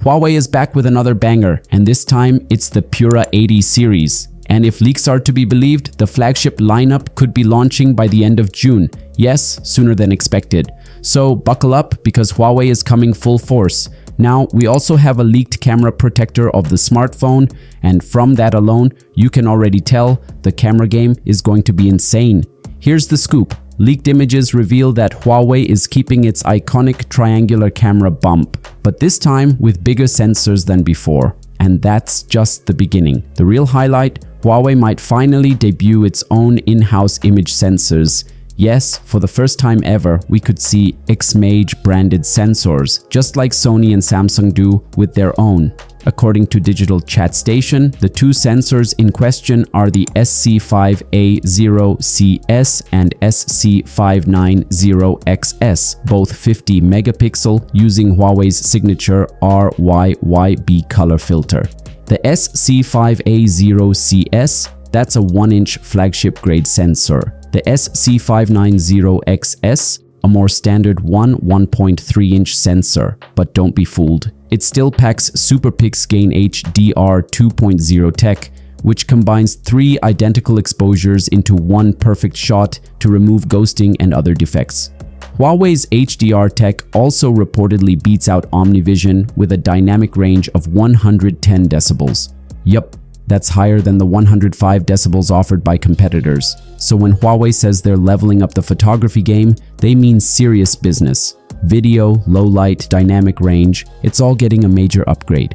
Huawei is back with another banger, and this time it's the Pura 80 series. And if leaks are to be believed, the flagship lineup could be launching by the end of June. Yes, sooner than expected. So buckle up because Huawei is coming full force. Now, we also have a leaked camera protector of the smartphone, and from that alone, you can already tell the camera game is going to be insane. Here's the scoop. Leaked images reveal that Huawei is keeping its iconic triangular camera bump, but this time with bigger sensors than before. And that's just the beginning. The real highlight, Huawei might finally debut its own in-house image sensors. Yes, for the first time ever, we could see Xmage branded sensors, just like Sony and Samsung do with their own. According to Digital Chat Station, the two sensors in question are the SC5A0CS and SC590XS, both 50 megapixel, using Huawei's signature RYYB color filter. The SC5A0CS, that's a 1-inch flagship grade sensor. The SC590XS, a more standard 1.3-inch sensor, but don't be fooled. It still packs Super Pixgain HDR 2.0 tech, which combines 3 identical exposures into one perfect shot to remove ghosting and other defects. Huawei's HDR tech also reportedly beats out OmniVision with a dynamic range of 110 decibels. Yup, that's higher than the 105 decibels offered by competitors. So when Huawei says they're leveling up the photography game, they mean serious business. Video, low light, dynamic range, it's all getting a major upgrade.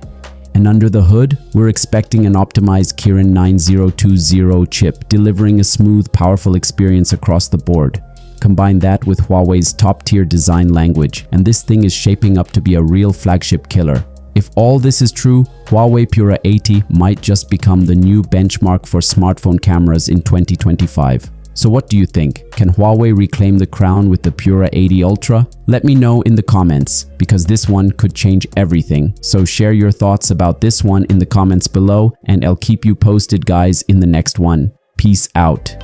And under the hood, we're expecting an optimized Kirin 9020 chip, delivering a smooth, powerful experience across the board. Combine that with Huawei's top-tier design language, and this thing is shaping up to be a real flagship killer. If all this is true, Huawei Pura 80 might just become the new benchmark for smartphone cameras in 2025. So what do you think? Can Huawei reclaim the crown with the Pura 80 Ultra? Let me know in the comments, because this one could change everything. So share your thoughts about this one in the comments below, and I'll keep you posted, guys, in the next one. Peace out.